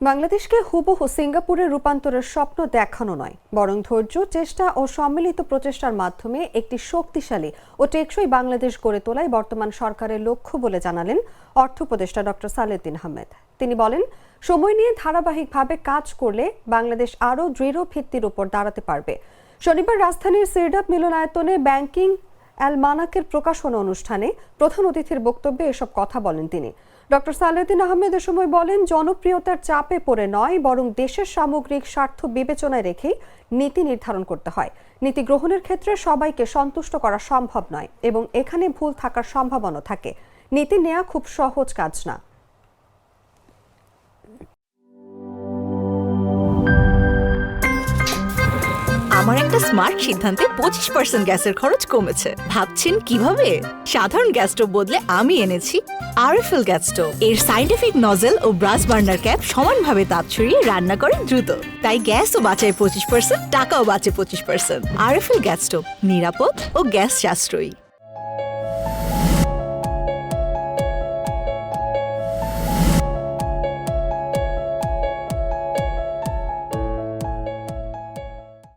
বাংলাদেশকে হুবহু সিঙ্গাপুরে রূপান্তরের স্বপ্ন দেখানো নয়, বরং ধৈর্য, চেষ্টা ও সম্মিলিত প্রচেষ্টার মাধ্যমে একটি শক্তিশালী ও টেকসই বাংলাদেশ গড়ে তোলাই বর্তমান সরকারের লক্ষ্য বলে জানালেন অর্থ উপদেষ্টা ডক্টর সালেউদ্দিন আহমেদ। তিনি বলেন, সময় নিয়ে ধারাবাহিকভাবে কাজ করলে বাংলাদেশ আরও দৃঢ় ভিত্তির উপর দাঁড়াতে পারবে। শনিবার রাজধানীর সিরডাপ মিলনায়তনে ব্যাংকিং অ্যালমানাকের প্রকাশনা অনুষ্ঠানে প্রধান অতিথির বক্তব্যে এসব কথা বলেন তিনি। ডক্টর সালেউদ্দিন আহমেদ এ সময় বলেন, জনপ্রিয়তার চাপে পড়ে নয়, বরং দেশের সামগ্রিক স্বার্থ বিবেচনায় রেখেই নীতি নির্ধারণ করতে হয়। নীতি গ্রহণের ক্ষেত্রে সবাইকে সন্তুষ্ট করা সম্ভব নয় এবং এখানে ভুল থাকার সম্ভাবনা থাকে। নীতি নেওয়া খুব সহজ কাজ না। আমার একটা স্মার্ট সিদ্ধান্তে 25% গ্যাসের খরচ কমেছে। ভাবছেন কিভাবে? সাধারণ গ্যাস স্টোভ বদলে আমি এনেছি আরএফএল গ্যাস স্টোভ। এর সাইন্টিফিক নজল ও ব্রাস বার্নার ক্যাপ সমানভাবে তাপ ছড়িয়ে রান্না করে দ্রুত, তাই গ্যাসও বাঁচায় 25%, টাকাও বাঁচে 25%। আরএফএল গ্যাস স্টোভ নিরাপদ ও গ্যাস সাশ্রয়ী।